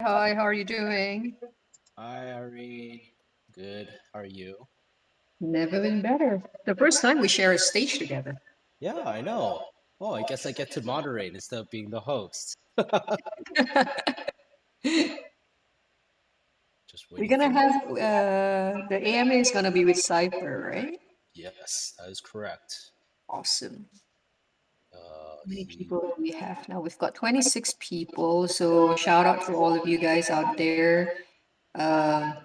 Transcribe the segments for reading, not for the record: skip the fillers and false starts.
Hi, how are you doing? Hi, Irene. Good. How are you? Never been better. The first time we share a stage together. Yeah, I know. Oh, I guess I get to moderate instead of being the host. Just We're waiting gonna for. have the AMA is gonna be with Cypher, right? Yes, that is correct. Awesome. How many He. people do we have now? We've got 26 people, so shout out to all of you guys out there.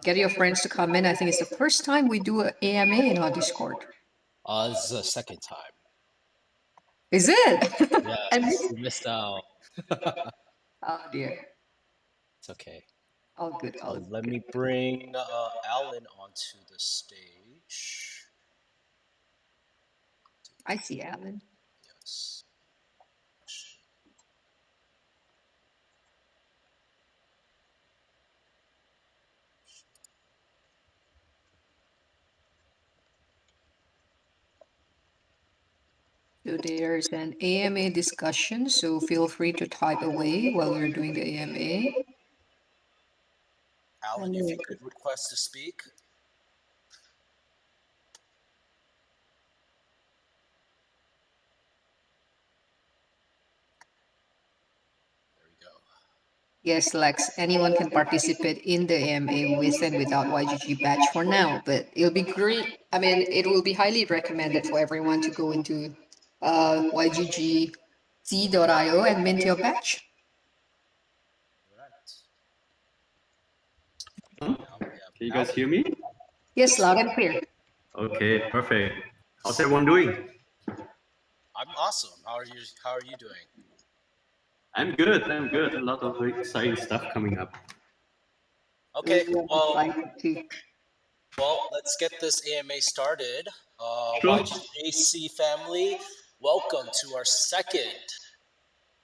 Get your friends to come in. I think it's the first time we do an AMA in our Discord. This is the second time. Is it? And Yes, you missed out. oh dear. It's okay. All good, all So let good. me bring Alan onto the stage. I see Alan. Yes. So there's an AMA discussion, so feel free to type away while we're doing the AMA. Alan, And if you could request to speak. There we go. yes, Lex, anyone can participate in the AMA with and without YGG badge for now, but it'll be great. I mean, it will be highly recommended for everyone to go into YGG.co and mint your badge. Correct. Huh? Now we have Can you guys hear Alan. me? Yes, loud and clear. Okay, perfect. How's everyone doing? I'm awesome. How are you doing? I'm good. I'm good. A lot of exciting stuff coming up. Okay, Really excited too. let's get this AMA started. Sure. YGJC family, welcome to our second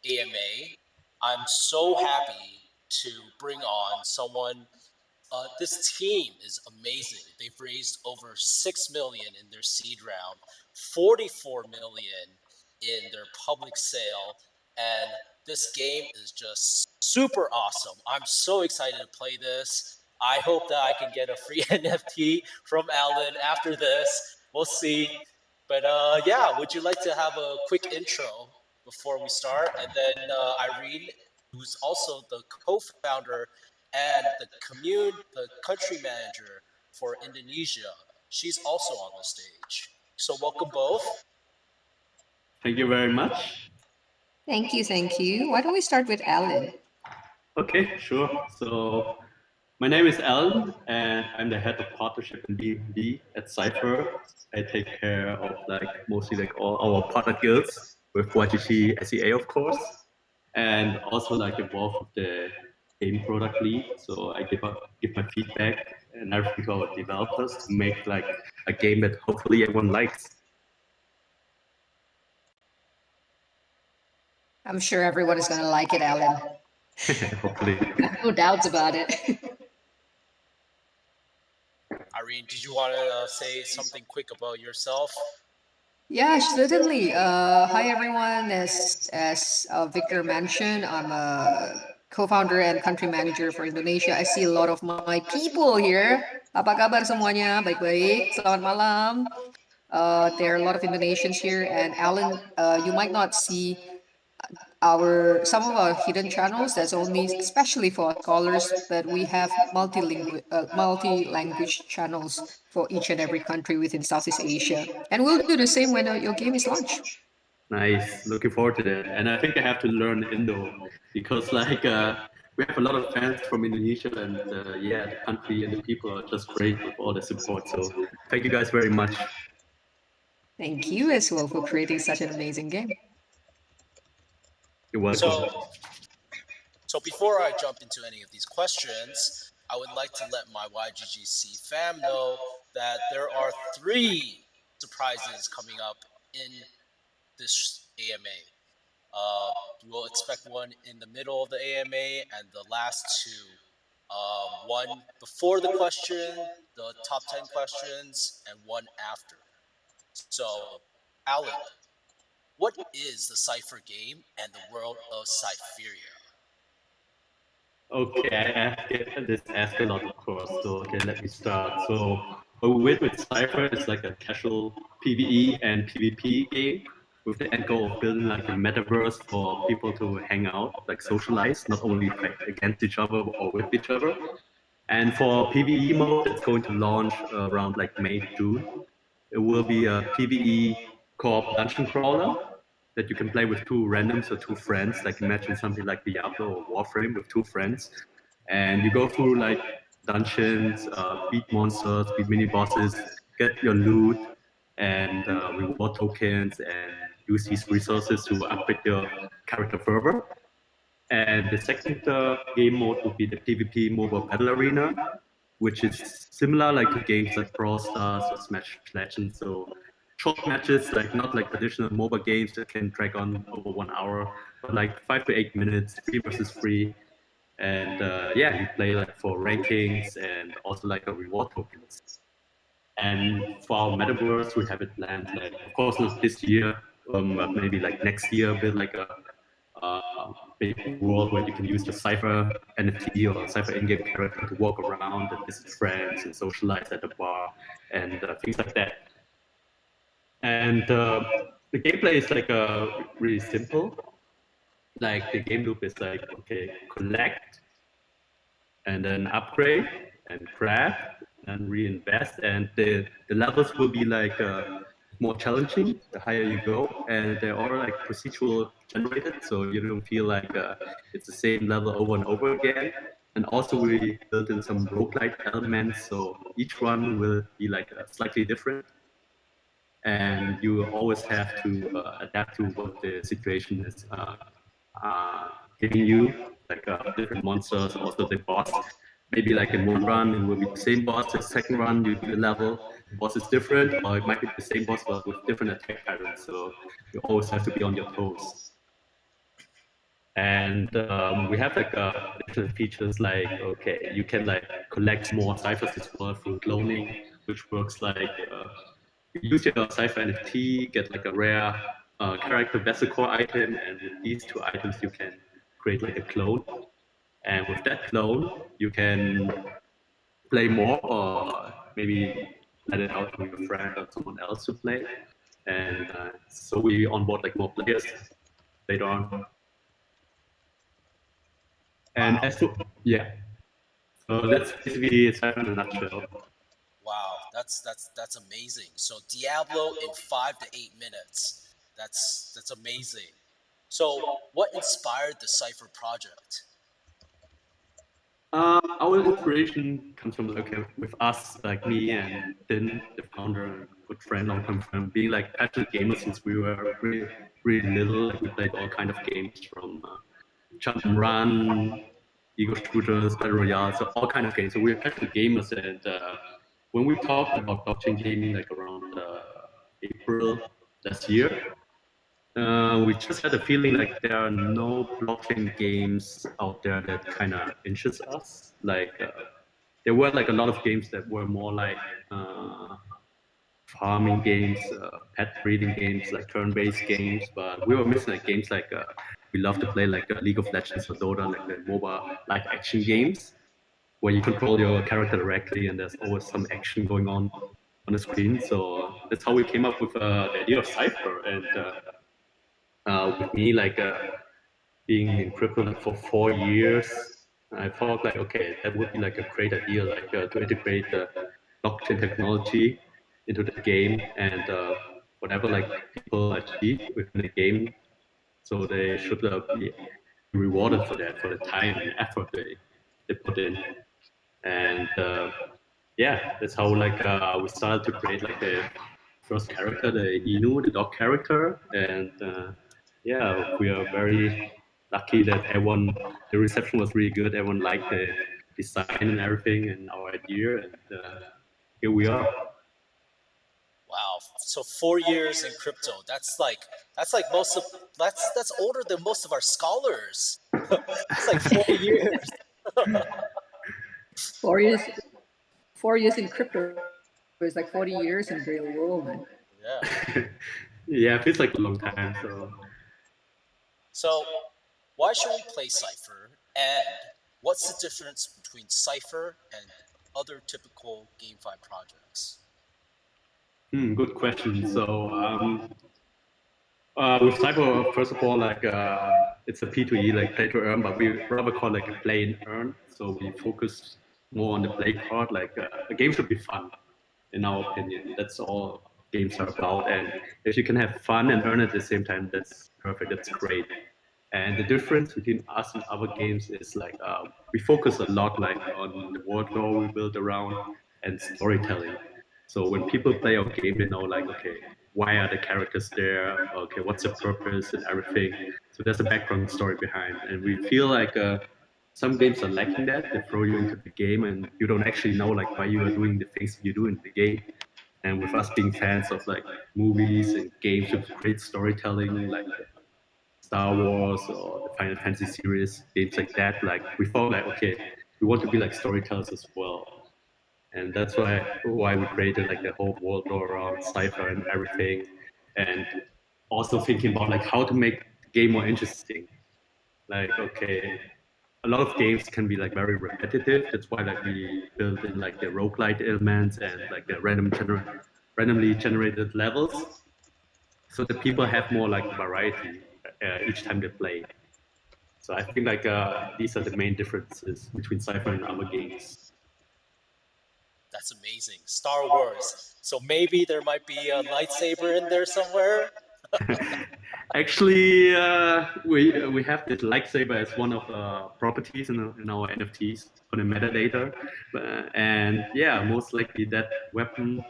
AMA. I'm so happy to bring on someone. This team is amazing. They've raised over 6 million in their seed round, 44 million in their public sale, and this game is just super awesome. I'm so excited to play this. I hope that I can get a free NFT from Alan after this. We'll see. But yeah, would you like to have a quick intro before we start? And then Irene, who's also the co-founder and the country manager for Indonesia, she's also on the stage. So welcome both. Thank you very much. Thank you, thank you. Why don't we start with Alan? Okay, sure. So my name is Alan, and I'm the head of partnership and D&D at Cipher. I take care of mostly all our partner guilds with YGG SEA, of course, and also involved with the game product lead. So I give my feedback and everything to our developers to make a game that hopefully everyone likes. I'm sure everyone is gonna like it, Alan. Hopefully. No doubts about it. Irene, did you want to say something quick about yourself? Yeah, certainly. Hi everyone. As Victor mentioned, I'm a co-founder and country manager for Indonesia. I see a lot of my people here. Apa kabar semuanya? Baik-baik. Selamat malam. There are a lot of Indonesians here, and Alan, you might not see our some of our hidden channels that's only especially for scholars, but we have multi-language channels for each and every country within Southeast Asia, and we'll do the same when your game is launched. Nice. Looking forward to that. And I think I have to learn Indo because we have a lot of fans from Indonesia, and yeah, the country and the people are just great with all the support. So thank you guys very much. Thank you as well for creating such an amazing game. You're welcome. So before I jump into any of these questions, I would like to let my YGGC fam know that there are 3 surprises coming up in this AMA. We'll expect one in the middle of the AMA and the last 2. One before the question, the top 10 questions, and one after. So, Alan, what is the Cipher game and the world of Cypheria? Okay, I get this asked a lot, of course. So okay, let me start. So what we did with Cypher is like a casual PvE and PvP game with the end goal of building like a metaverse for people to hang out, like socialize, not only fight against each other or with each other. And for PvE mode, it's going to launch around like May, June. It will be a PvE co-op dungeon crawler that you can play with two randoms or two friends. Like imagine something like Diablo or Warframe with two friends, and you go through like dungeons, beat monsters, beat mini bosses, get your loot and reward tokens, and use these resources to upgrade your character further. And the second game mode would be the PvP Mobile Battle Arena, which is similar like to games like Brawl Stars or Smash Legends. So short matches, like not like traditional mobile games that can drag on over 1 hour, but like 5 to 8 minutes, free versus free. And yeah, you play like for rankings and also like a reward tokens. And for our metaverse, we have it planned like, of course, not this year, but maybe like next year, build like a big world where you can use your Cypher NFT or Cypher in-game character to walk around and visit friends and socialize at a bar and things like that. And the gameplay is like really simple. Like the game loop is like, okay, collect and then upgrade and craft and reinvest. And the levels will be like more challenging the higher you go. And they're all like procedural generated, so you don't feel like it's the same level over and over again. And also we built in some roguelite elements, so each run will be like slightly different. And you always have to adapt to what the situation is uh, giving you, like different monsters, also the boss. Maybe like in one run it will be the same boss, the second run you do the level, the boss is different, or it might be the same boss but with different attack patterns. So you always have to be on your toes. And we have like additional features like, okay, you can like collect more ciphers as well through cloning, which works like you use your Cypher NFT, get like a rare character vessel core item, and with these two items you can create like a clone. And with that clone, you can play more or maybe let it out to your friend or someone else to play. And so we onboard like more players later on. And Wow. as to, yeah, so that's basically Cypher in a nutshell. Wow, that's amazing. So Diablo in 5 to 8 minutes. That's amazing. So what inspired the Cipher project? Our inspiration comes from like with us, like me and Din, the founder and good friend, long-time friend, being like passionate gamers since we were really, really little. Like we played all kind of games from jump and run, ego shooters, battle royale, so all kind of games. So we're passionate gamers, and when we talked about blockchain gaming, like around April last year, we just had a feeling like there are no blockchain games out there that kind of interests us. Like there were like a lot of games that were more like farming games, pet breeding games, like turn-based games, but we were missing like games like we love to play like League of Legends or Dota, like the MOBA live action games where you control your character directly and there's always some action going on the screen. So that's how we came up with the idea of Cypher. And with me like being in crypto like for 4 years, I thought like, okay, that would be like a great idea, like to integrate the blockchain technology into the game and whatever like people achieve within the game. So they should be rewarded for that, for the time and effort they put in. And yeah, that's how like we started to create like the first character, the Inu, the dog character, and yeah, we are very lucky that everyone, the reception was really good. Everyone liked the design and everything, and our idea, and here we are. Wow. So 4 years in crypto. That's like that's older than most of our scholars. It's like 4 years. 4 years, 4 years in crypto is like 40 years in the real world, man. Yeah. Yeah, it feels like a long time. So So why should we play Cipher? And What's the difference between Cipher and other typical GameFi projects? Good question. So with Cypher, first of all, like it's a P2E, like play to earn, but we rather call like a play and earn. So we focus more on the play part. Like a game should be fun, in our opinion. That's all games are about. And if you can have fun and earn at the same time, that's perfect. That's great. And the difference between us and other games is like we focus a lot like on the world lore we build around and storytelling. So when people play our game, they know like, okay, why are the characters there? Okay, what's the purpose and everything. So there's a background story behind, and we feel like some games are lacking that. They throw you into the game, and you don't actually know like why you are doing the things you do in the game. And with us being fans of like movies and games with great storytelling, like Star Wars or the Final Fantasy series, games like that, like we thought like, okay, we want to be like storytellers as well. And that's why we created like the whole world around Cypher and everything. And also thinking about like how to make the game more interesting. Like, okay, a lot of games can be like very repetitive. That's why like we built in like the roguelite elements and like the randomly generated levels so the people have more like variety each time they play. So I think like these are the main differences between Cypher and other games. That's amazing. Star Wars. So maybe there might be a lightsaber in there somewhere. Actually, we have this lightsaber as one of properties in our NFTs for the metadata, and yeah, most likely that weapon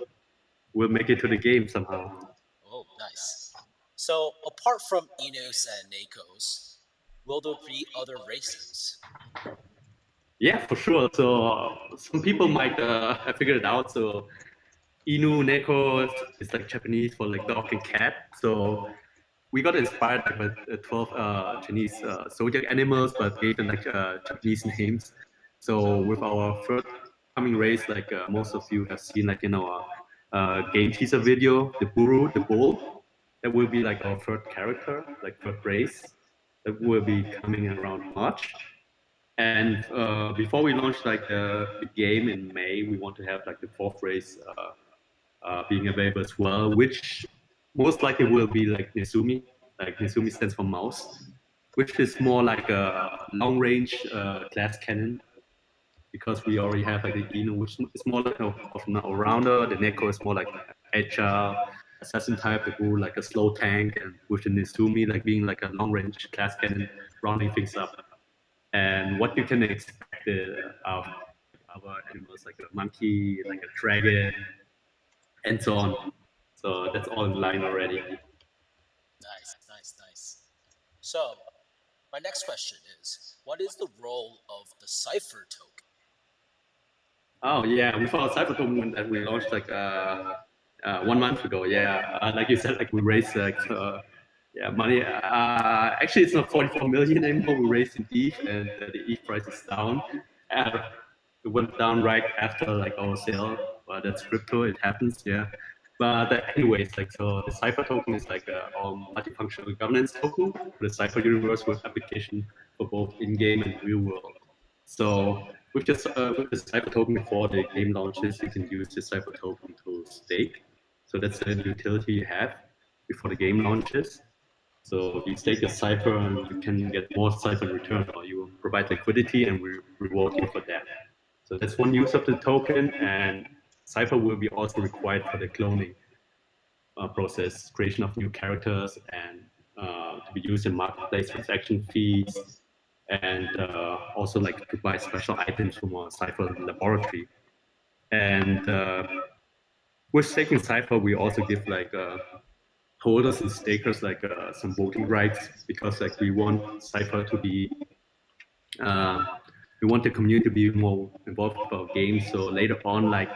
will make it to the game somehow. Oh, nice. So apart from Enos and Nakos, will there be other races? Yeah, for sure. So some people might have figured it out. So Inu Neko is like Japanese for like dog and cat. So we got inspired like, by 12 Chinese zodiac animals, but gave them like Japanese names. So with our third coming race, like most of you have seen like in our game teaser video, the Buru, the bull, that will be like our third character, like third race, that will be coming around March. And before we launch like the game in May, we want to have like the fourth race being available as well, which most likely will be like Nezumi. Like Nezumi stands for mouse, which is more like a long range glass cannon because we already have like the Inu, which is more like of an all-rounder. The Neko is more like agile assassin type, the Buu like a slow tank, and with the Nezumi like being like a long range glass cannon, rounding things up. And what you can expect of other animals like a monkey, like a dragon, and so on. So that's all in line already. Nice, nice, nice. So my next question is, what is the role of the Cipher token? Oh yeah, we found Cypher token that we launched like 1 month ago. Yeah, like you said, like we raised like yeah money. Actually, it's not 44 million anymore. We raised in ETH, and the ETH price is down. Uh, it went down right after like our sale. But that's crypto. It happens. Yeah. But anyways, like so, the Cypher token is like our multifunctional governance token for the Cypher universe with application for both in-game and real world. So with the Cypher token before the game launches, you can use the Cypher token to stake. So that's the utility you have before the game launches. So you stake a Cypher and you can get more Cypher in return, or you provide liquidity and we reward you for that. So that's one use of the token, and Cypher will be also required for the cloning process, creation of new characters, and to be used in marketplace transaction fees, and also like to buy special items from our Cypher laboratory. And with staking Cypher, we also give like holders and stakers like some voting rights because like we want Cypher to be uh, we want the community to be more involved with our games. So later on, like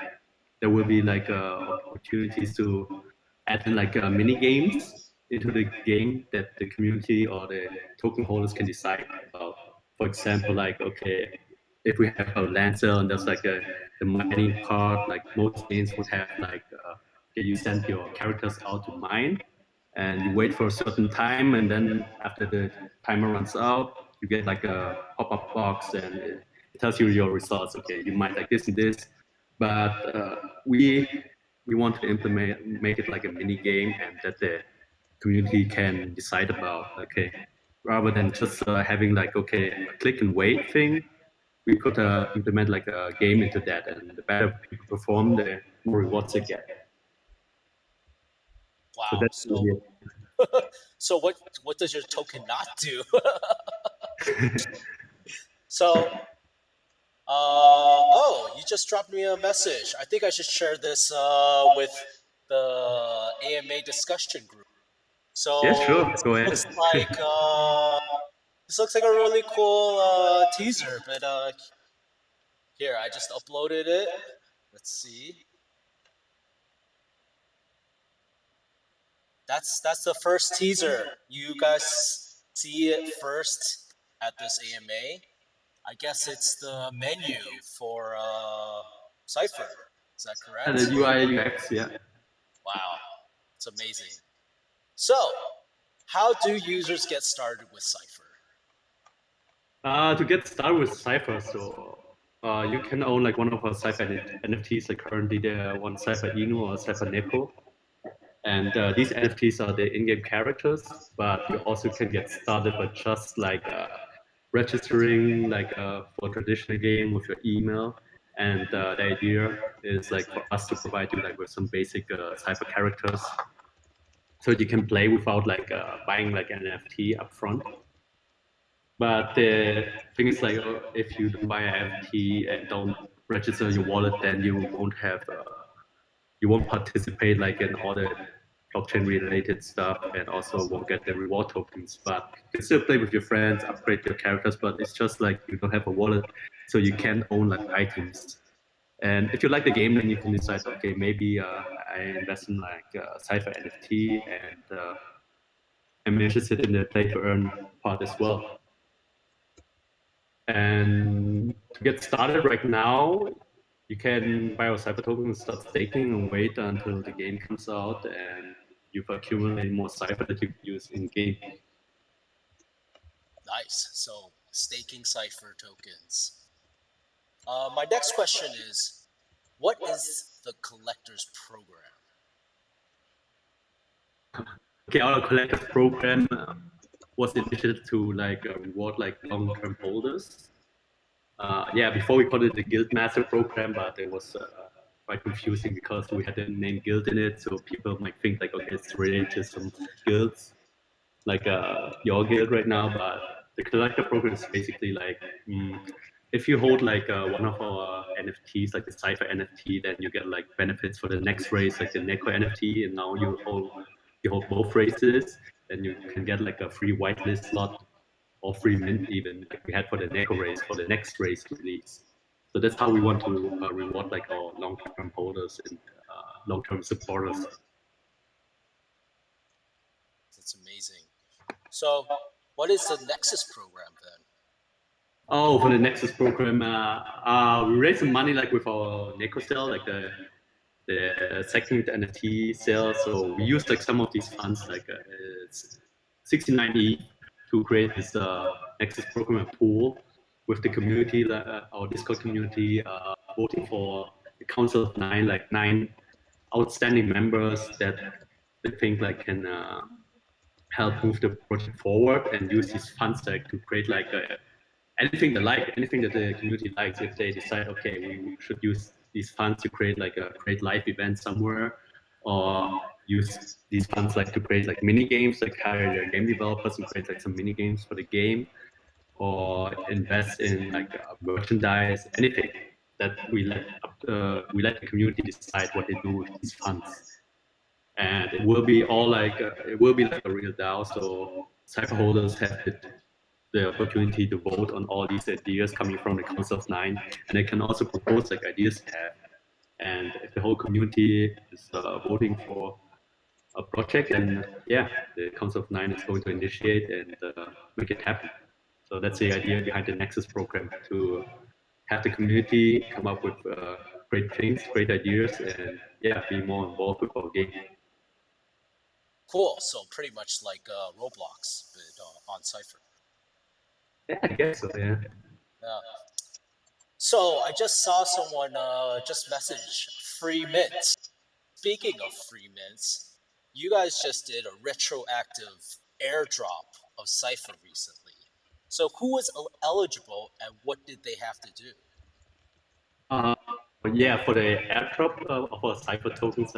there will be like opportunities to add in like mini games into the game that the community or the token holders can decide about. For example, like okay, if we have a land sale and there's like the mining part, like most games would have like okay, you send your characters out to mine, and you wait for a certain time, and then after the timer runs out, you get like a pop-up box and it tells you your results. Okay, you might like this and this, but we want to make it like a mini game and that the community can decide about. Okay, rather than just having like okay a click and wait thing, we could implement like a game into that, and the better people perform, the more rewards they get. So Wow. that's really So what does your token not do? So oh, you just dropped me a message. I think I should share this with the AMA discussion group. yeah, So sure, go ahead. this looks like a really cool teaser, but here I just uploaded it. Let's see. That's the first teaser. You guys see it first at this AMA. I guess it's the menu for Cipher. Is that And correct? the UI UX, yeah. Wow, it's amazing. So, how do users get started with Cipher? To get started with Cypher, so you can own like one of our Cypher NFTs. Like currently, there are one Cypher Inu or Cypher Neko, and these NFTs are the in-game characters. But you also can get started by just like registering like for a traditional game with your email. And the idea is like for us to provide you like with some basic Cypher characters, so you can play without like buying like an NFT upfront. But the thing is like, if you don't buy an NFT and don't register your wallet, then you won't participate like in all the blockchain related stuff, and also won't get the reward tokens. But you can still play with your friends, upgrade your characters, but it's just like you don't have a wallet, so you can't own like items. And if you like the game, then you can decide, okay, maybe I invest in like Cypher NFT, and I'm interested in the play to earn part as well. And to get started right now, you can buy your Cypher token and start staking and wait until the game comes out and you've accumulated more Cypher that you can use in game. Nice. So, staking Cipher tokens. My next question is, what is the collector's program? Okay, our collector's program was initiated to like reward like long-term holders. Yeah, before we called it the Guild Master program, but it was quite confusing because we had the name Guild in it, so people might think like, okay, it's related to some guilds, like your guild right now. But the collector program is basically like, if you hold like one of our NFTs, like the Cipher NFT, then you get like benefits for the next race, like the Neko NFT, and now you hold both races, then you can get like a free whitelist slot or free mint even, like we had for the Neko race for the next race release. So that's how we want to reward like our long-term holders and long-term supporters. That's amazing. So, what is the Nexus program then? Oh, for the Nexus program, we raised some money like with our Neko sale, like the second NFT sale. So we used like some of these funds, like it's 69 ETH, to create this Nexus program pool with the community, our Discord community, voting for the Council of Nine, like 9 outstanding members that they think like can help move the project forward, and use these funds like to create like anything they like, anything that the community likes. If they decide, okay, we should use these funds to create like a great live event somewhere, or use these funds like to create like mini games, like hire the game developers and create like some mini games for the game, or invest in like merchandise, anything that we let the community decide what they do with these funds. And it will be all like it will be like a real DAO. So Cypher holders have the opportunity to vote on all these ideas coming from the Council of Nine, and they can also propose like ideas they have. And if the whole community is voting for a project, then yeah, the Council of Nine is going to initiate and make it happen. So that's the idea behind the Nexus program, to have the community come up with great things, great ideas, and yeah, be more involved with our game. Cool. So, pretty much like Roblox, but on Cipher. Yeah, I guess so. Yeah. Yeah. So I just saw someone just message free mints. Speaking of free mints, you guys just did a retroactive airdrop of Cipher recently. So who was eligible and what did they have to do? Uh, yeah, for the airdrop of our Cypher tokens,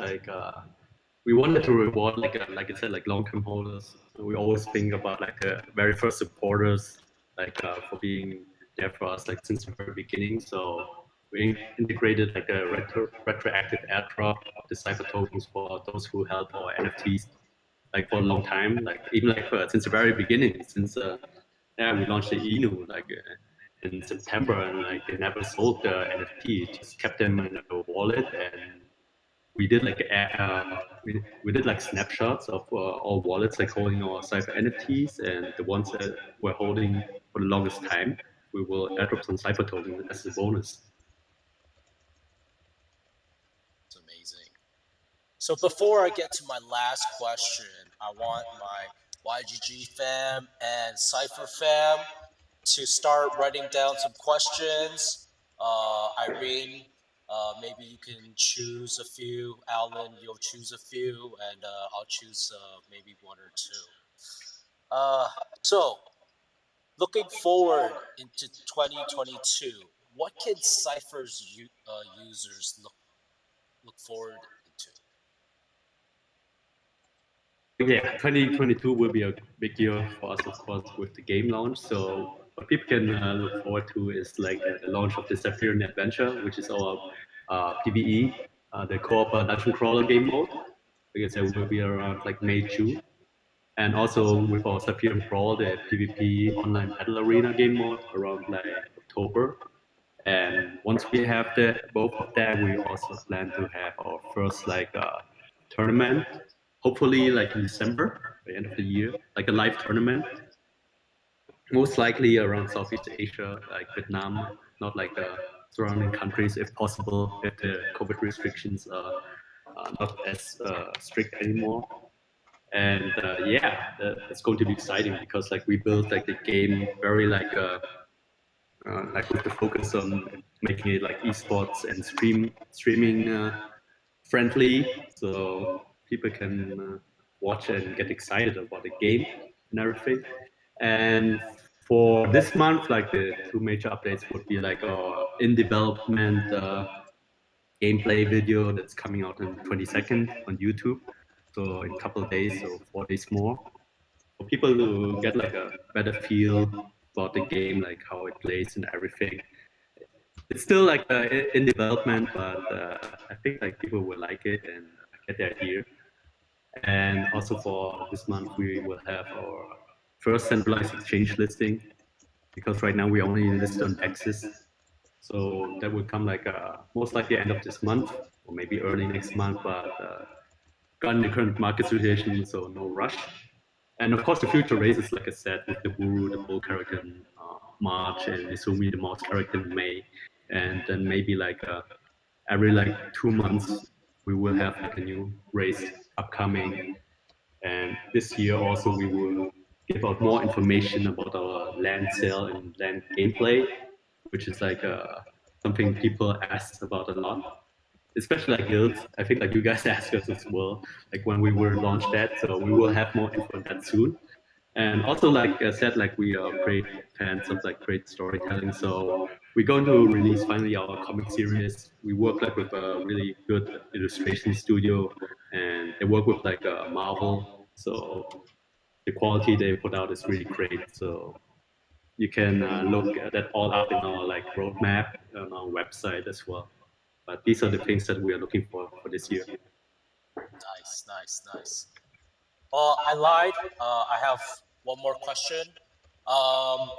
we wanted to reward like I said, like long-term holders. So we always think about like the very first supporters, for being there for us like since the very beginning. So we integrated like a retroactive airdrop of the Cypher tokens for those who held our NFTs like for a long time, like even like since the very beginning, since yeah, we launched the Inu in September, and like they never sold the NFT, just kept them in a wallet, and we did we did like snapshots of our wallets, like holding our Cypher NFTs, and the ones that we're holding for the longest time, we will airdrop some Cypher tokens as a bonus. It's amazing. So before I get to my last question, I want my YGG fam and Cipher fam to start writing down some questions. Irene, maybe you can choose a few. Alan, you'll choose a few, and I'll choose maybe one or two. So, looking forward into 2022, what can Cypher's users look forward into? Yeah, 2022 will be a big year for us, of course, with the game launch. So what people can look forward to is like the launch of the Sipher Adventure, which is our PvE, the co-op dungeon crawler game mode. I guess it will be around like May, June. And also with our Sipher Brawl, the PvP online battle arena game mode around like October. And once we have the both of that, we also plan to have our first tournament, hopefully like in December, the end of the year, like a live tournament, most likely around Southeast Asia, like Vietnam, not like surrounding countries if possible, if the COVID restrictions are not as strict anymore. And yeah, it's going to be exciting because like we built like the game very like with the focus on making it like esports and streaming friendly, so people can watch and get excited about the game and everything. And for this month, like the two major updates would be like our in development gameplay video that's coming out on 22nd on YouTube. So in a couple of days, so 4 days more, for people to get like a better feel about the game, like how it plays and everything. It's still like in development, but I think like people will like it and get the idea. And also for this month, we will have our first centralized exchange listing because right now we only list on Nexus. So that will come like most likely end of this month or maybe early next month, but gotten the current market situation, so no rush. And of course, the future races, like I said, with the Buru, the Bull character in March, and Izumi, the Mouse character in May, and then maybe every like 2 months we will have like a new race upcoming. And this year also we will give out more information about our land sale and land gameplay, which is something people ask about a lot, especially like guilds. I think like you guys asked us as well, like when we will launch that. So we will have more info on that soon. And also, like I said, like we are great fans of like great storytelling. So we're going to release finally our comic series. We work like with a really good illustration studio, and they work with like Marvel. So the quality they put out is really great. So you can look at that all up in our like roadmap on our website as well. But these are the things that we are looking for this year. Nice, nice, nice. I lied. I have one more question. Um,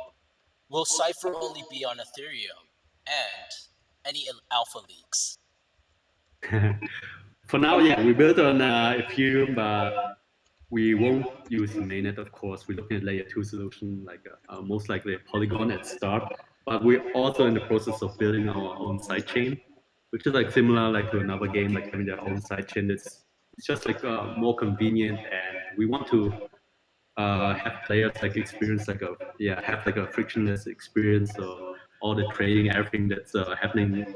will Cipher only be on Ethereum? And any alpha leaks? For now, yeah, we built on Ethereum, but we won't use the mainnet, of course. We're looking at layer two solution, most likely a Polygon at start. But we're also in the process of building our own sidechain, which is like similar like to another game, like having their own sidechain. It's just like more convenient, and we want to have players like experience like have like a frictionless experience. So all the trading, everything that's happening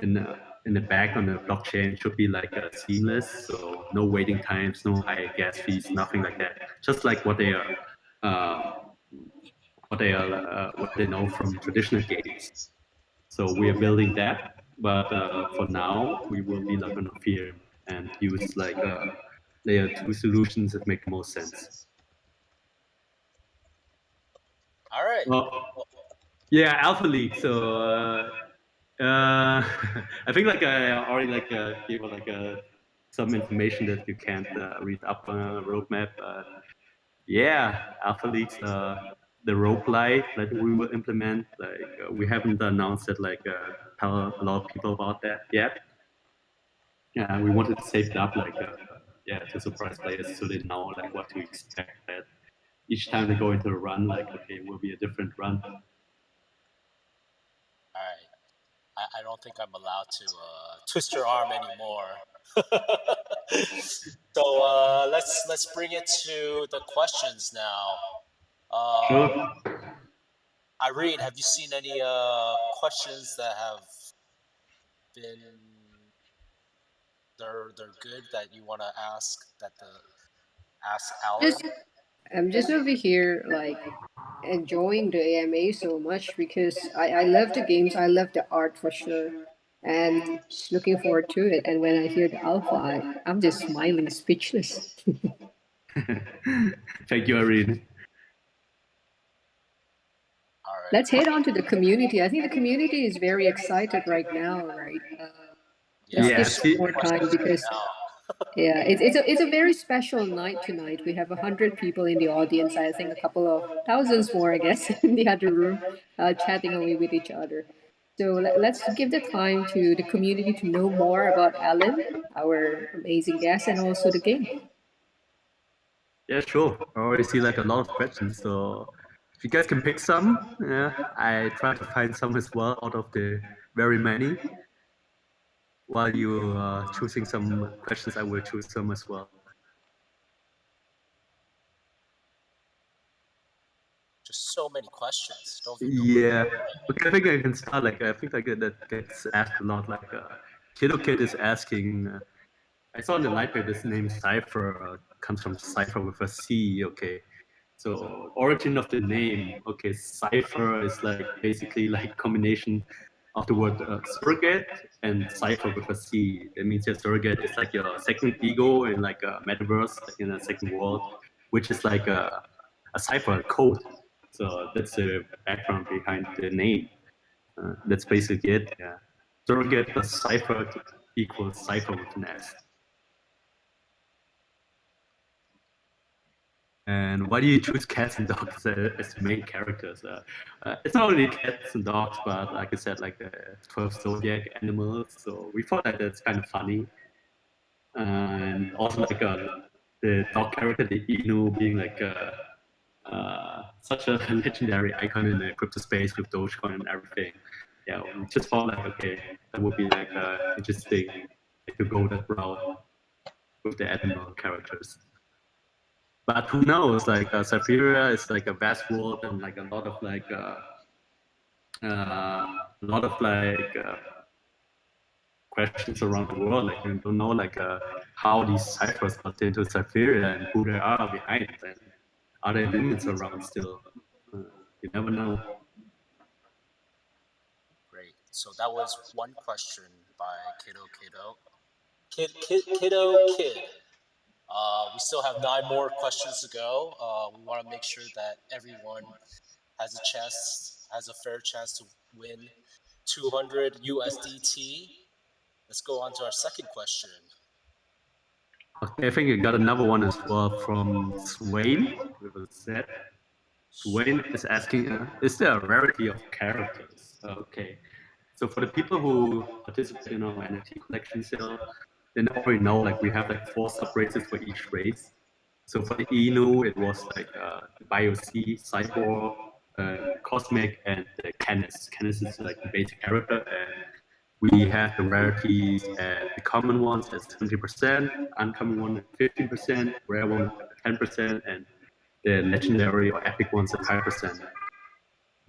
in the back on the blockchain should be like seamless. So no waiting times, no high gas fees, nothing like that. Just like what they are. What they know from traditional games. So we are building that, but for now we will be like on Ethereum and use like layer 2 solutions that make the most sense. All right. Well, yeah, Alpha League. So I think like I already like gave like some information that you can't read up on a roadmap. Yeah, Alpha League's the roguelite that we will implement. Like we haven't announced it, like tell a lot of people about that yet. Yeah, we wanted to save it up, like to surprise players so they know like what to expect. That each time they go into a run, like okay, it will be a different run. All right. I don't think I'm allowed to twist your arm anymore. So let's bring it to the questions now. Sure. Irene, have you seen any questions that have been they're good that you want to ask ask Alan? Just I'm just over here like enjoying the AMA so much because I love the games, I love the art for sure, and just looking forward to it. And when I hear the alpha, I'm just smiling, speechless. Thank you, Irene. All right. Let's head on to the community. I think the community is very excited right now, right? Let's Yeah, give see- some more time because yeah, it's a very special night tonight. We have 100 people in the audience. I think a couple of thousands more, I guess, in the other room, chatting away with each other. So let's give the time to the community to know more about Alan, our amazing guest, and also the game. Yeah, sure. I already see like a lot of questions, so if you guys can pick some, yeah, I try to find some as well out of the very many. While you choosing some questions, I will choose some as well. Just so many questions. Don't Yeah, okay, I think I can start. Like I think like that gets asked a lot. Like Kiddo Kid is asking. I saw in the light paper this name Cipher comes from Cipher with a C. Okay, so origin of the name. Okay, Cipher is like basically like combination of the word surrogate and Cipher with a C. That means your surrogate is like your second ego in like a metaverse, like in a second world, which is like a cipher code. So that's the background behind the name. That's basically it. Yeah, surrogate plus Cipher equals Cipher with an S. And why do you choose cats and dogs as the main characters? It's not only cats and dogs, but like I said, like the 12 zodiac animals. So we thought that that's kind of funny. And also like the dog character, the Inu, being like such a legendary icon in the crypto space with Dogecoin and everything. Yeah, we just thought like, okay, that would be like interesting to go that route with the animal characters. But who knows? Like Siberia is like a vast world and like a lot of like questions around the world. Like you don't know like how these ciphers got into Siberia and who they are behind, and are there limits around still? You never know. Great. So that was one question by Kiddo Kid. We still have 9 more questions to go. We want to make sure that everyone has a fair chance to win 200 USDT. Let's go on to our second question. Okay, I think I got another one as well from Swain with a Z. Swain is asking, is there a rarity of characters? Okay, so for the people who participate in our NFT collection sale, they already know like we have like 4 sub races for each race. So for the Inu, it was like the BioC, Cypher, Cosmic, and the Canis. Canis is like the basic character, and we have the rarities at the common ones at 70%, uncommon one at 15%, rare one at 10%, and the legendary or epic ones at 5%.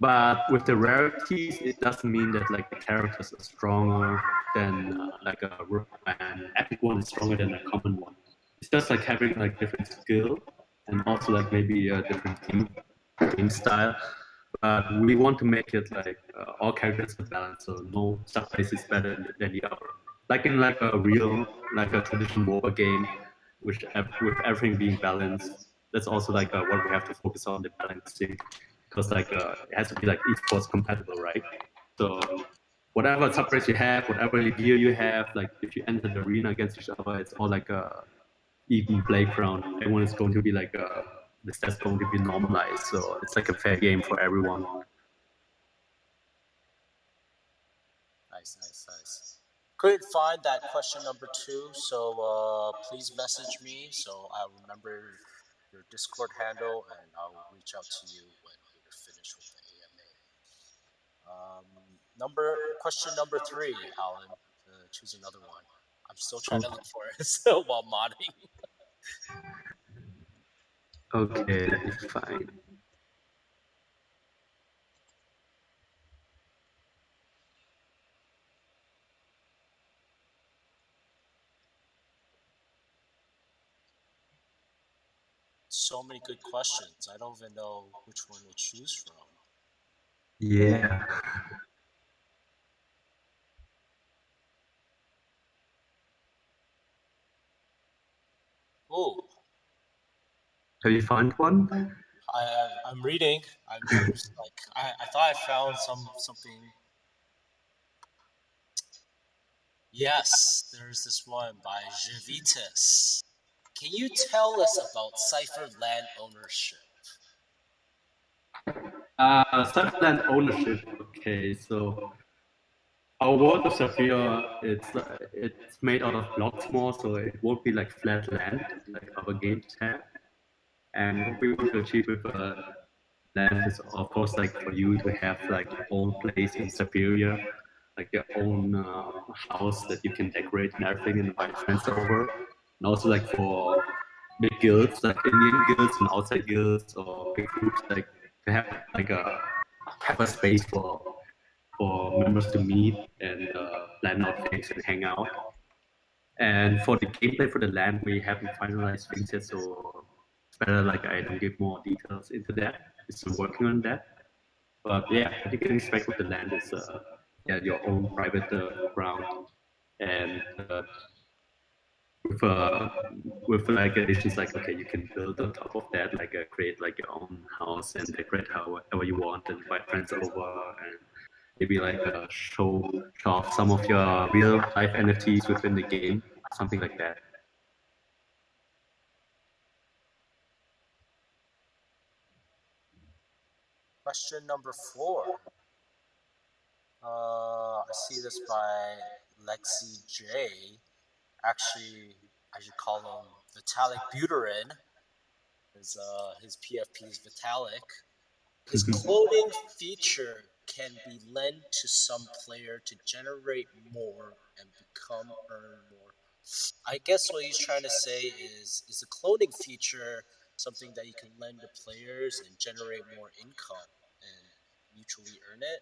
But with the rarities, it doesn't mean that like the characters are stronger than like an epic one is stronger than a common one. It's just like having like different skill and also like maybe a different game style. But we want to make it like all characters are balanced, so no subrace is better than the other. Like in like a real, like a traditional MOBA game, with everything being balanced. That's also like what we have to focus on, the balancing, because like it has to be like esports compatible, right? So whatever subrace you have, whatever gear you have, like if you enter the arena against each other, it's all like a even playground. Everyone is going to be like the stats going to be normalized, so it's like a fair game for everyone. Nice. Couldn't find that question number 2, so please message me so I'll remember your Discord handle and I'll reach out to you when we're finished with the AMA. Question number 3, Alan. Choose another one. I'm still trying to look for it still while modding. Okay, let me find. So many good questions. I don't even know which one to choose from. Yeah. Oh, Have you found one? I'm reading. I'm just like I thought I found something. Yes, there's this one by Javitas. Can you tell us about Cipher land ownership? Self-land ownership. Okay, so our world of Siberia, it's made out of blocks more, so it won't be like flat land like other games have. And what we want to achieve with land is, of course, like for you to have like your own place in Siberia, like your own house that you can decorate and everything, and invite friends over. And also like for big guilds, like Indian guilds and outside guilds or big groups, like to have a space for members to meet and plan out things and hang out. And for the gameplay for the land, we haven't finalized things yet, so it's better like I don't give more details into that. We're still working on that. But yeah, what you can expect with the land is yeah, your own private ground, and with like additions like, okay, you can build on top of that, like create like your own house and decorate however you want and invite friends over, and maybe like show off some of your real life NFTs within the game, something like that. Question number 4. I see this by Lexi J. Actually, I should call him Vitalik Buterin. His PFP is Vitalik. His cloning feature can be lent to some player to generate more and earn more. I guess what he's trying to say is the cloning feature something that you can lend to players and generate more income and mutually earn it?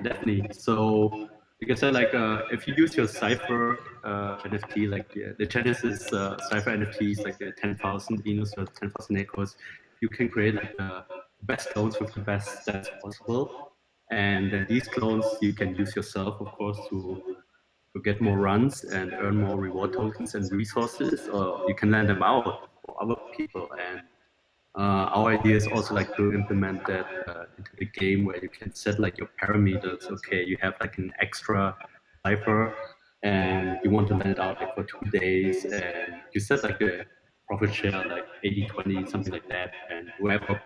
Definitely. So, like I said, like if you use your Cipher NFT, like the Genesis Cipher NFTs, like the 10,000 Venus or 10,000 Echoes, you can create like the best clones with the best stats possible. And then these clones you can use yourself, of course, to get more runs and earn more reward tokens and resources, or you can lend them out for other people. And our idea is also like to implement that into the game where you can set like your parameters. Okay, you have like an extra cipher and you want to lend it out like for 2 days, and you set like a profit share like 80-20, something like that, and whoever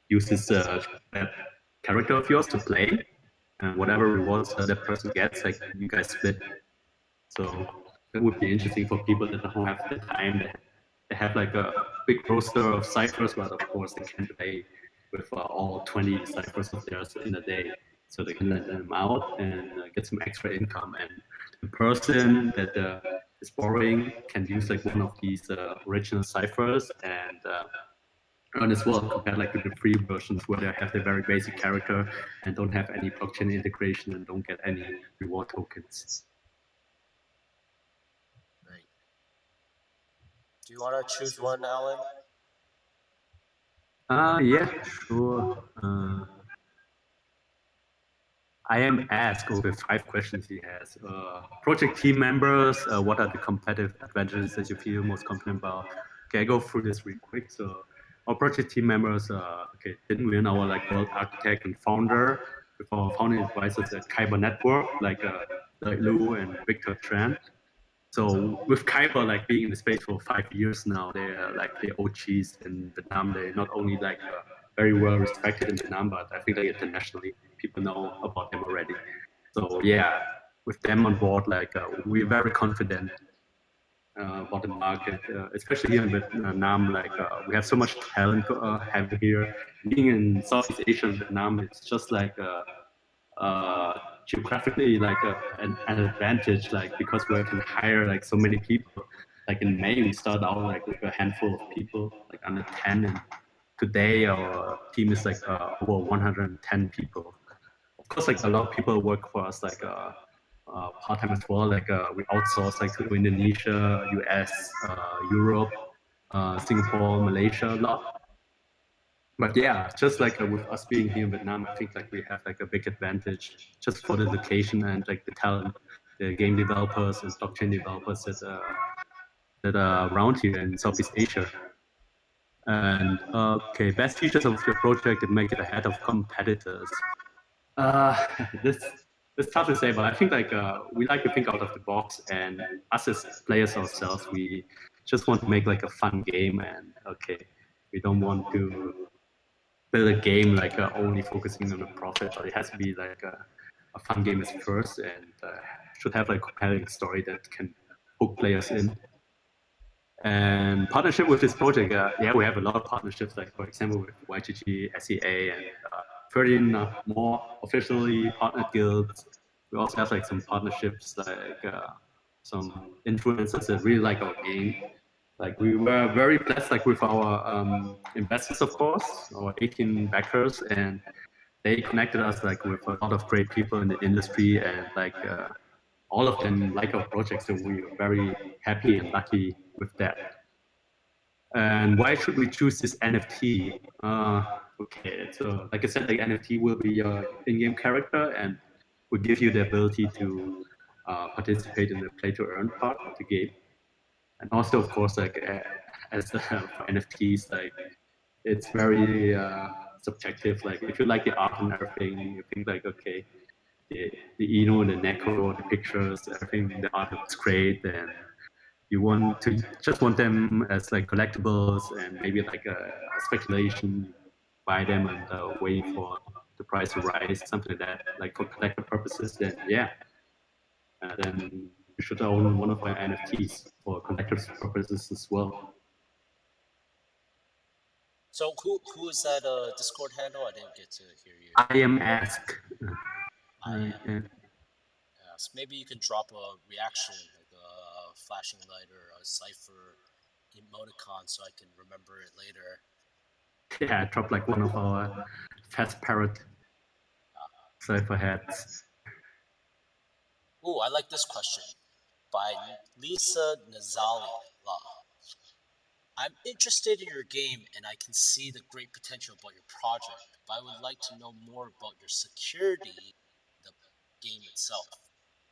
uses that character of yours to play and whatever rewards that person gets, like you guys split. So that would be interesting for people that don't have the time. They have like a big roster of ciphers, but of course they can't play with all 20 ciphers of theirs in a day. So they can let them out and get some extra income. And the person that is borrowing can use like one of these original ciphers and earn as well compared like to the free versions where they have the very basic character and don't have any blockchain integration and don't get any reward tokens. Right. Do you want to choose one, Alan? Yeah, sure. I am asked over 5 questions he has. Project team members, what are the competitive advantages that you feel most confident about? Okay, I go through this real quick. So our project team members, okay, didn't win our like world architect and founder with our founding advisors at Kyber Network, like Lou and Victor Tran. So with Kyber like being in the space for 5 years now, they're like the OGs in Vietnam. They're not only like very well respected in Vietnam, but I think like internationally people know about them already. So yeah, with them on board, like we're very confident about the market, especially here in Vietnam. Like we have so much talent having here. Being in Southeast Asia and Vietnam, it's just like geographically like an advantage, like because we can hire like so many people. Like in May, we started out like with a handful of people, like under 10, and today our team is like over 110 people. Of course, like a lot of people work for us like part time as well. Like we outsource like to Indonesia, US, Europe, Singapore, Malaysia a lot. But yeah, just like with us being here in Vietnam, I think like we have like a big advantage just for the location and like the talent, the game developers and blockchain developers that are around here in Southeast Asia. And okay, best features of your project that make it ahead of competitors. Uh, this it's tough to say, but I think like we like to think out of the box, and us as players ourselves, we just want to make like a fun game, and okay, we don't want to build a game like only focusing on the profit, but it has to be like a fun game as first, and should have like a compelling story that can hook players in. And partnership with this project, yeah, we have a lot of partnerships, like for example with YGG, SEA, and 13 more officially partnered guilds. We also have like some partnerships, like some influencers that really like our game. Like we were very blessed, like with our investors, of course, our 18 backers, and they connected us like with a lot of great people in the industry, and like all of them like our project. So we are very happy and lucky with that. And why should we choose this NFT? Okay, so like I said, like NFT will be your in-game character and will give you the ability to participate in the play-to-earn part of the game. And also, of course, like as for NFTs, like it's very subjective. Like if you like the art and everything, you think like okay, the Eno, the Neko, the pictures, everything, the art looks great, and you want to just want them as like collectibles and maybe like a speculation. You buy them and wait for the price to rise, something like that, like for collector purposes. Then yeah, then you should own one of our NFTs for collector's purposes as well. So who is that Discord handle? I didn't get to hear you. I am asked. I am. Yes. Maybe you can drop a reaction, like a flashing light or a Cipher emoticon, so I can remember it later. Yeah, drop like one of our fast parrot Cypher heads. Ooh, I like this question by Lisa Nazali. I'm interested in your game and I can see the great potential about your project, but I would like to know more about your security, the game itself.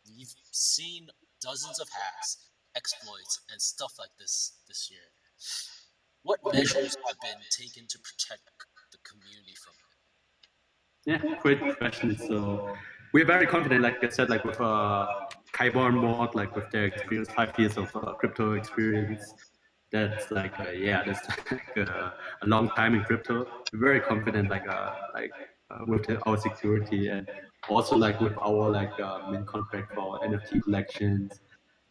We've seen dozens of hacks, exploits, and stuff like this year. What measures have been taken to protect the community from it? Yeah, great question. So we're very confident, like I said, like with Kyborn board, like with their experience, 5 years of crypto experience. That's like yeah, that's like a long time in crypto. We're very confident, with our security, and also like with our like mint contract for our NFT collections,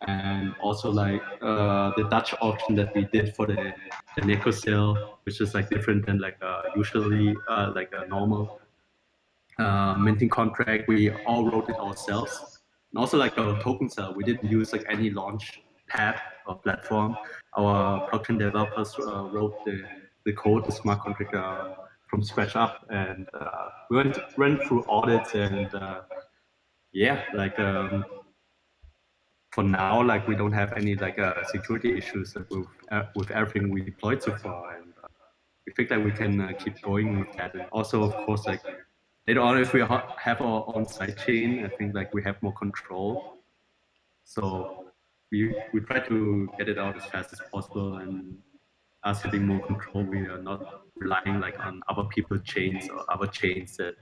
and also like the Dutch auction that we did for the Nexus sale, which is like different than like usually like a normal minting contract. We all wrote it ourselves. And also like our token cell, we didn't use like any launch pad or platform. Our blockchain developers wrote the code, the smart contract from scratch up, and we went through audits and yeah, like for now, like we don't have any like security issues with everything we deployed so far, and we think that we can keep going with that. And also, of course, like later on, if we have our own sidechain, I think like we have more control. So we try to get it out as fast as possible, and us having more control, we are not relying like on other people's chains or other chains that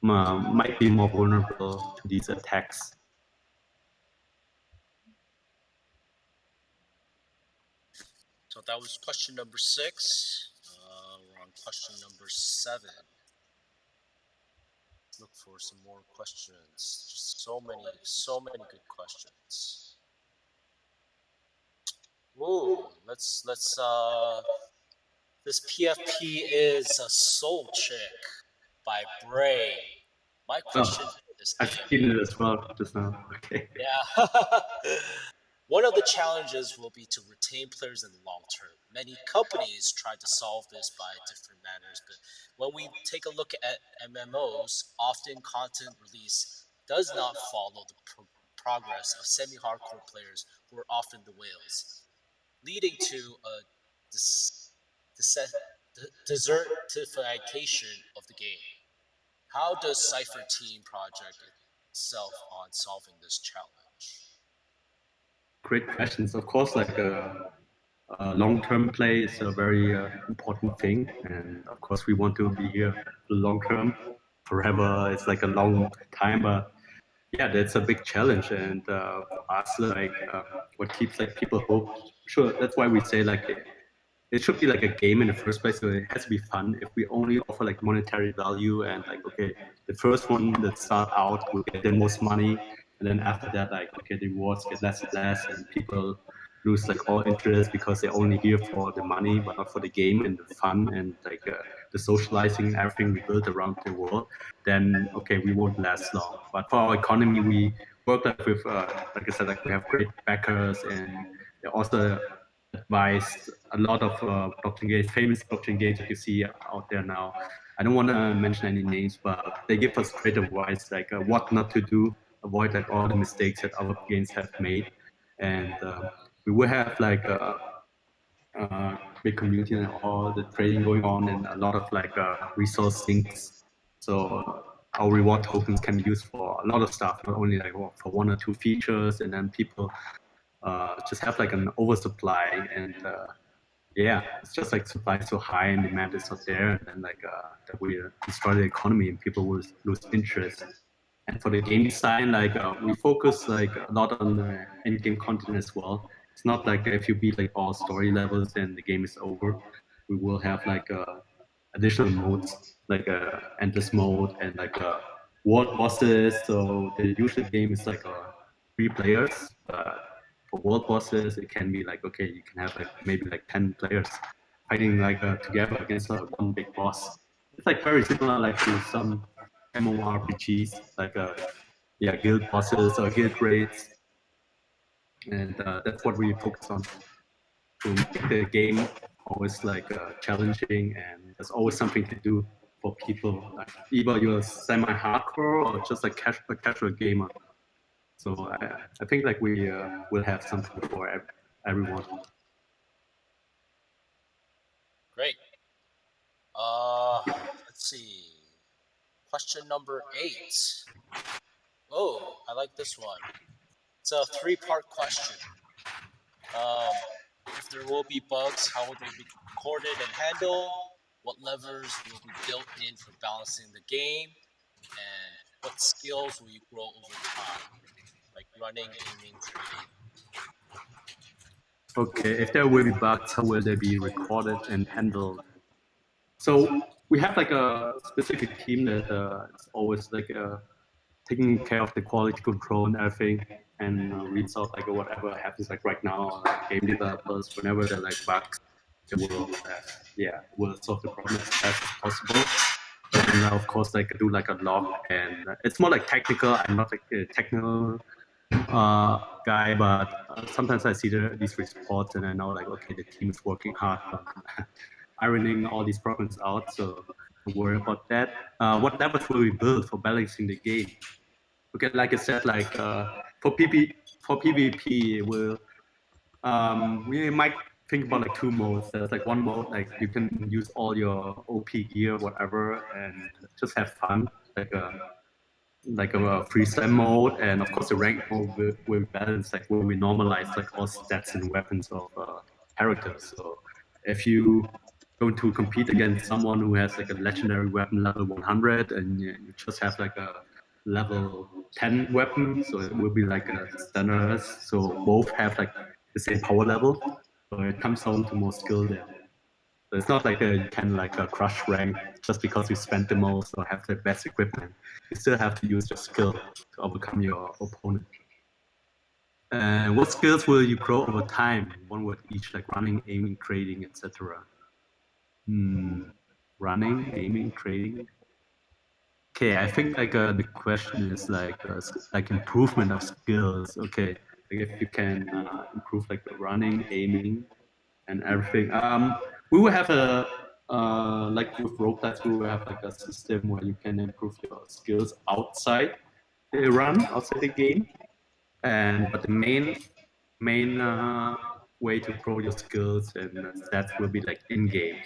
might be more vulnerable to these attacks. So that was question number 6. We're on question number 7. Look for some more questions. Just so many good questions. Whoa, let's this PFP is a Soul Chick by Bray. My question for this I've AMA. seen it as well just now. Okay. Yeah. One of the challenges will be to retain players in the long term. Many companies try to solve this by different manners, but when we take a look at MMOs, often content release does not follow the progress of semi-hardcore players who are often the whales, leading to a desertification of the game. How does Cipher team project itself on solving this challenge? Great questions. Of course, like long-term play is a very important thing, and of course we want to be here for the long term. Forever, it's like a long time, but yeah, that's a big challenge. And for us, like what keeps like people hooked. Sure, that's why we say like it should be like a game in the first place, so it has to be fun. If we only offer like monetary value and like, okay, the first one that start out will get the most money, and then after that, like, okay, the rewards get less and less, and people lose like all interest because they're only here for the money, but not for the game and the fun and like the socializing and everything we build around the world, then okay, we won't last long. But for our economy, we work like with, like I said, like we have great backers, and they also advised a lot of blockchain games, famous blockchain games that you see out there now. I don't want to mention any names, but they give us great advice, like what not to do, avoid like all the mistakes that other games have made, and we will have like big community and all the trading going on, and a lot of like resource sinks. So our reward tokens can be used for a lot of stuff, not only like for one or two features, and then people just have like an oversupply, and yeah, it's just like supply is so high and demand is not there, and then like that we destroy the economy and people will lose interest. And for the game design, like we focus like a lot on in-game content as well. It's not like if you beat like all story levels then the game is over. We will have like additional modes like endless mode and like world bosses. So the usual game is like 3 players, but for world bosses it can be like, okay, you can have like maybe like 10 players fighting like together against one big boss. It's like very similar like to some MMORPGs, like yeah, guild bosses or guild raids, and that's what we focus on to make the game always like challenging, and there's always something to do for people. Like either you're semi-hardcore or just like a casual gamer. So I think like we will have something for everyone. Great. Let's see. Question number 8. Oh, I like this one. It's a 3-part question. If there will be bugs, how will they be recorded and handled? What levers will be built in for balancing the game? And what skills will you grow over time? Like running, aiming, trading. Okay, if there will be bugs, how will they be recorded and handled? So we have like a specific team that is always like taking care of the quality control and everything, and reads out like whatever happens like right now, like game developers, whenever they're like bugs, they will will solve the problem as fast as possible. And of course like do like a log, and it's more like technical. I'm not like a technical guy, but sometimes I see these reports and I know like, okay, the team is working hard on ironing all these problems out. So don't worry about that. What levels will we build for balancing the game? Okay, like I said, like for PvP, we might think about like two modes. There's like one mode like you can use all your OP gear, whatever, and just have fun, like a freestyle mode, and of course the rank mode will balance, like where we normalize like all stats and weapons of characters. So if you going to compete against someone who has like a legendary weapon level 100 and you just have like a level 10 weapon, so it will be like a standard. So both have like the same power level. So it comes down to more skill there. So it's not like you can like crush rank just because you spent the most or have the best equipment. You still have to use your skill to overcome your opponent. And what skills will you grow over time? One word each, like running, aiming, trading, etc. Running, aiming, trading. Okay, I think like the question is like improvement of skills. Okay, like if you can improve like the running, aiming, and everything. We will have a like with roguelikes, we will have like a system where you can improve your skills outside the run, outside the game. And but the main way to grow your skills and stats will be like in game.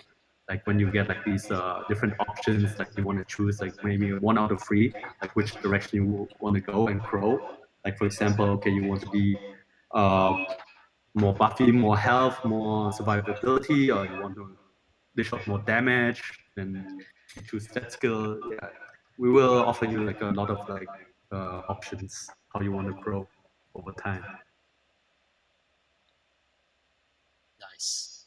Like when you get like these different options, like you want to choose like maybe one out of three, like which direction you want to go and grow. Like for example, okay, you want to be uh, more buffy, more health, more survivability, or you want to dish out more damage, then you choose that skill. Yeah, we will offer you like a lot of like options how you want to grow over time. Nice.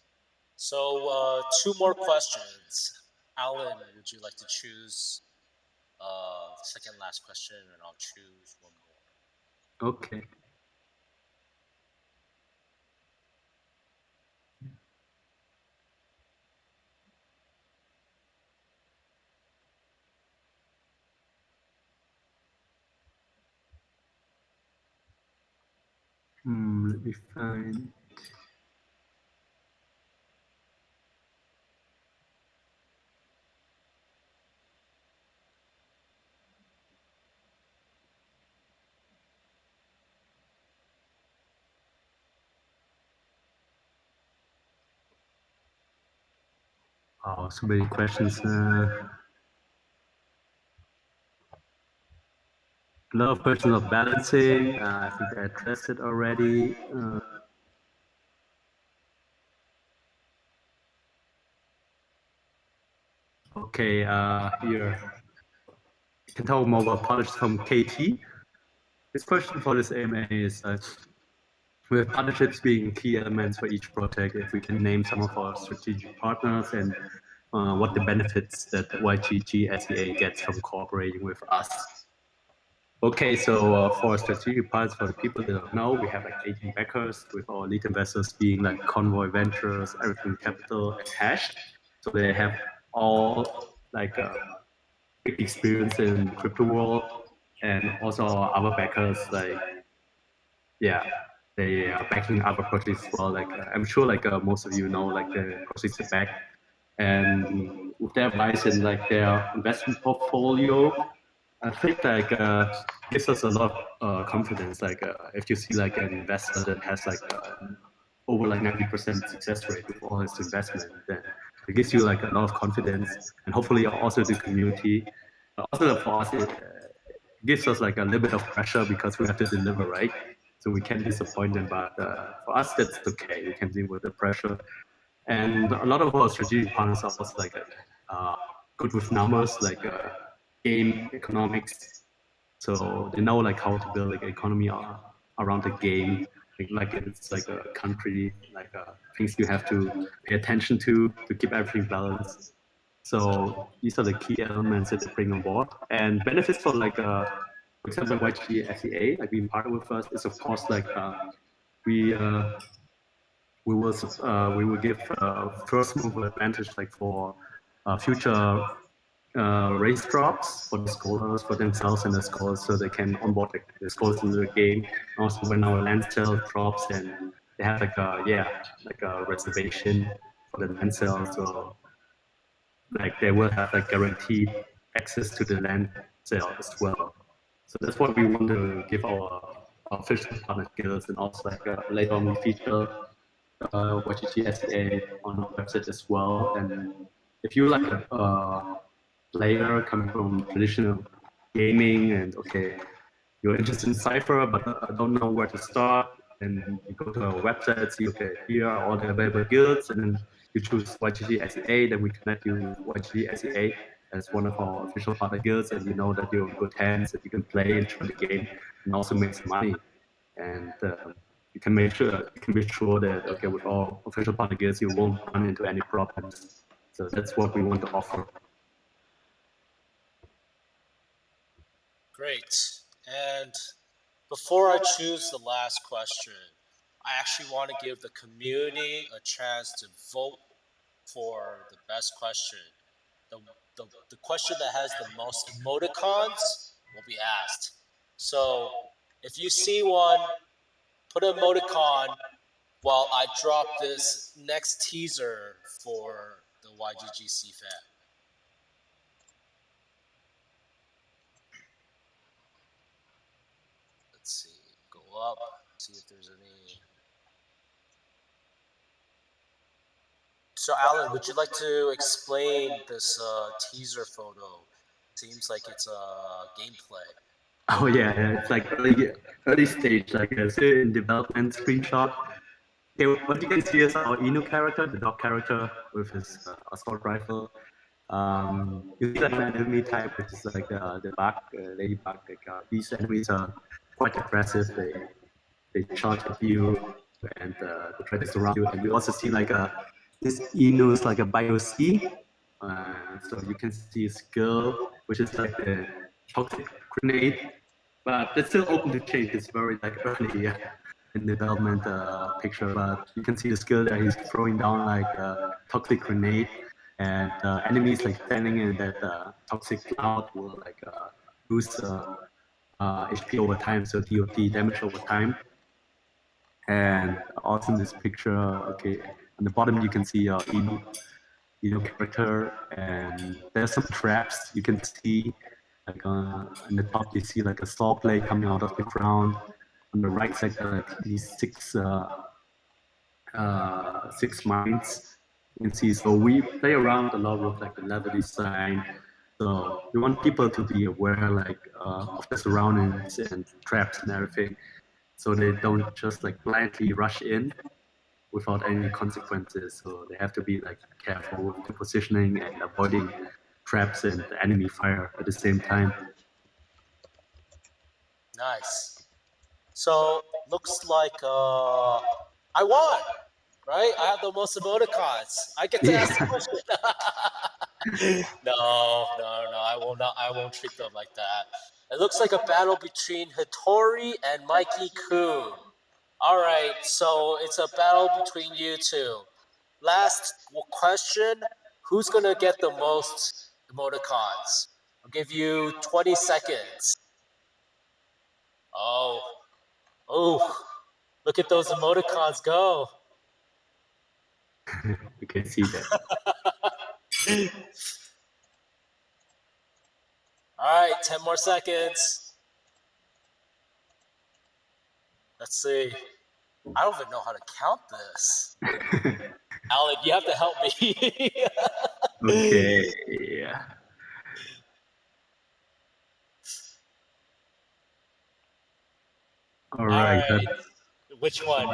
So, two more questions. Alan, would you like to choose the second last question, and I'll choose one more? Okay. Let me find. Oh, so many questions. A lot of questions of balancing. I think I addressed it already. Okay, here. You can talk more about partnerships from KT. This question for this AMA is with partnerships being key elements for each project, if we can name some of our strategic partners and what the benefits that YGG SEA gets from cooperating with us. Okay, so for strategic partners, for the people that don't know, we have like 18 backers, with our lead investors being like Convoy Ventures, Everything Capital, and Hash. So they have all like big experience in crypto world, and also our other backers like yeah, they are backing other projects as well. Like I'm sure like most of you know like the projects are back, and with their advice and like their investment portfolio, I think like gives us a lot of confidence. Like if you see like an investor that has like over like 90% success rate with all his investment, then it gives you like a lot of confidence, and hopefully also the community. Also for us, it gives us like a little bit of pressure because we have to deliver, right? So we can disappoint them, but for us that's okay. We can deal with the pressure, and a lot of our strategic partners are also like good with numbers, like game economics. So they know like how to build like economy around the game, like it's like a country, like things you have to pay attention to keep everything balanced. So these are the key elements that they bring on board. And benefits for like for example YGG SEA, like being partnered with us, is of course like we we will give first mover advantage like for future race drops for the scholars, for themselves and the scholars, so they can onboard the scholars into the game. Also when our land sale drops and they have like a like a reservation the land sale. So like they will have like guaranteed access to the land sale as well. So that's what we want to give our official partner guilds, and also like later on we feature YGG SEA on our website as well. And if you like a player coming from traditional gaming and okay, you're interested in Cypher but don't know where to start, and you go to our website, see okay, here are all the available guilds, and then you choose YGG SEA, then we connect you with YGG SEA as one of our official partner guilds, and you know that you're in good hands, that you can play, enjoy the game, and also make some money. And you can make sure that okay, with all official partner guilds, you won't run into any problems. So that's what we want to offer. Great. And before I choose the last question, I actually want to give the community a chance to vote for the best question. The question that has the most emoticons will be asked. So if you see one, put an emoticon while I drop this next teaser for the YGG CFAM. Let's see, go up, see if there's any. So Alan, would you like to explain this teaser photo? Seems like it's a gameplay. Oh yeah, it's like early stage, like still in development screenshot. Okay, what you can see is our Inu character, the dog character with his assault rifle. You see like an enemy type, which is like the bug, ladybug. Like these enemies are quite aggressive. They charge at you and they try to surround you. And we also see like this Inu is like a bio C. So you can see his skill, which is like the toxic grenade, but it's still open to change. It's very like early in development picture, but you can see the skill that he's throwing down like a toxic grenade, and enemies like standing in that toxic cloud will like boost HP over time, so DOT damage over time. And also in this picture, okay, on the bottom you can see Inu character, and there's some traps you can see. Like on the top, you see like a saw blade coming out of the ground. On the right side, there are like these six mines. You can see. So we play around a lot with like the level design. So we want people to be aware like of the surroundings and traps and everything, so they don't just like blindly rush in without any consequences. So they have to be like careful with the positioning and avoiding traps and enemy fire at the same time. Nice. So looks like I won, right? I have the most emoticons. I get to ask the question. No, I will not. I won't treat them like that. It looks like a battle between Hattori and Mikey Kun. All right, so it's a battle between you two. Last question: who's gonna get the most emoticons? I'll give you 20 seconds. Oh, look at those emoticons go. You can see that. All right, 10 more seconds. Let's see. I don't even know how to count this. Alan, you have to help me. Okay. Yeah. All right. Which one?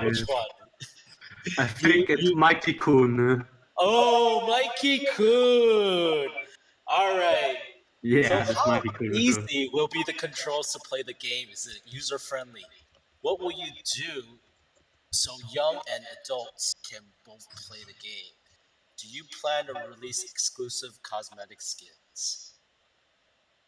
I think it's Mikey Kun. Oh, Mikey Kun. All right. Yeah, So that's how Mikey Kun. easy will be the controls to play the game? Is it user friendly? What will you do so young and adults can both play the game? Do you plan to release exclusive cosmetic skins?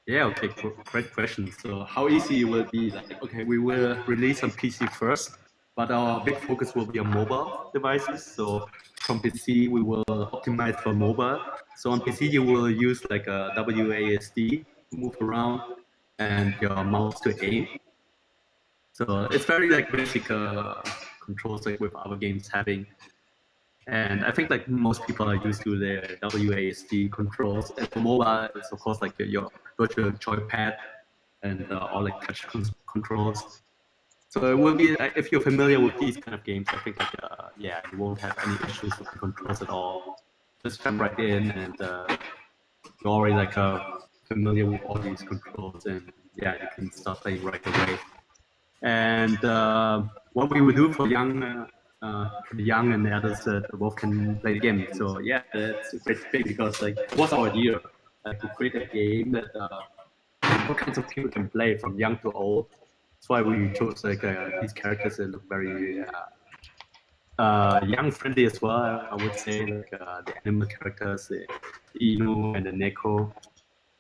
Yeah, okay, great question. So how easy will it be? Like, okay, we will release on PC first, but our big focus will be on mobile devices. So from PC, we will optimize for mobile. So on PC, you will use like a WASD to move around and your mouse to aim. So it's very like basic controls like with other games having. And I think like most people are used to their WASD controls. And for mobile, it's of course like your virtual joypad and all like touch controls. So it will be if you're familiar with these kind of games, I think like yeah, you won't have any issues with the controls at all. Just jump right in, and you're already like familiar with all these controls, and yeah, you can start playing right away. And what we would do for the young and the others that both can play the game. So yeah, that's a great thing because like it was our idea, like to create a game that all kinds of people can play from young to old. That's why we chose like these characters that look very young friendly as well. I would say like the animal characters, the Inu and the Neko.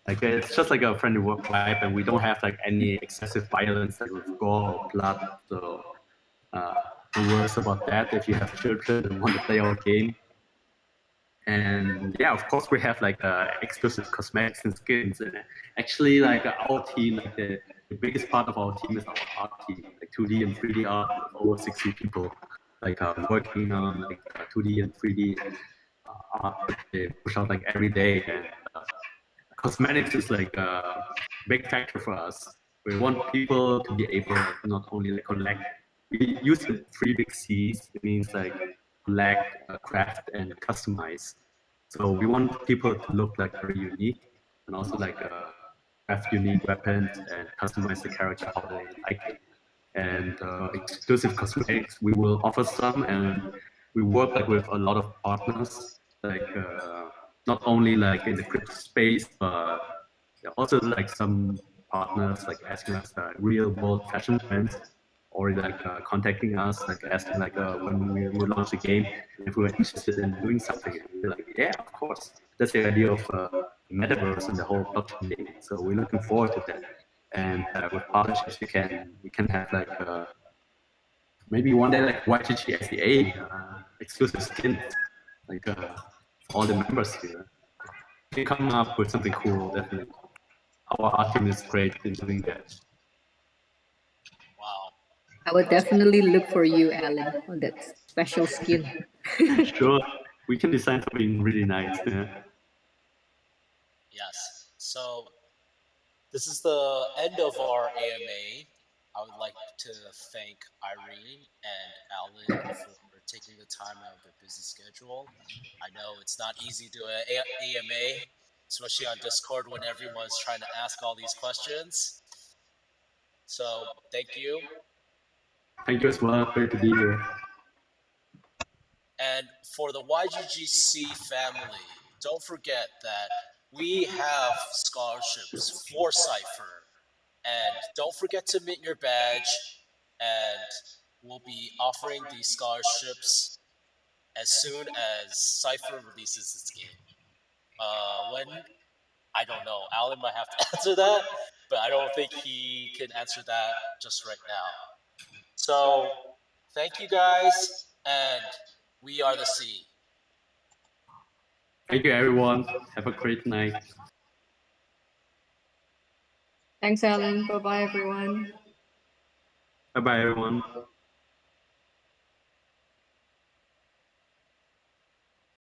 Like it's just like a friendly work vibe, and we don't have like any excessive violence like with gore or blood. So no worries about that if you have children and want to play our game. And yeah, of course we have like exclusive cosmetics and skins. And actually, like our team, like the biggest part of our team is our art team, like 2D and 3D art, with over 60 people, like working on like 2D and 3D art that they push out like every day. And cosmetics is like a big factor for us. We want people to be able to not only like collect. We use the three big C's. It means like collect, craft, and customize. So we want people to look like very unique, and also like craft unique weapons and customize the character how they like it. And exclusive cosmetics, we will offer some, and we work like with a lot of partners, like not only like in the crypto space, but also like some partners like asking us real world fashion brands, or like contacting us, like asking like when we will launch a game, if we were interested in doing something. And we're like, yeah, of course. That's the idea of the metaverse and the whole blockchain thing. So we're looking forward to that. And with partnerships, we can have like maybe one day like YGG SDA exclusive skins, like for all the members here. We can come up with something cool, definitely. Our art team is great in doing that. Wow. I would definitely look for you, Alan, on that special skin. Sure, we can design something really nice. Yeah. Yes. So this is the end of our AMA. I would like to thank Irene and Alan for taking the time out of their busy schedule. I know it's not easy to do an AMA, especially on Discord when everyone's trying to ask all these questions. So thank you. Thank you as well. Great to be here. And for the YGGC family, don't forget that we have scholarships for Cipher. And don't forget to mint your badge, and we'll be offering these scholarships as soon as Cipher releases its game. When? I don't know. Alan might have to answer that, but I don't think he can answer that just right now. So, thank you guys, and we are the sea. Thank you, everyone. Have a great night. Thanks, Alan. Bye bye, everyone. Bye bye, everyone.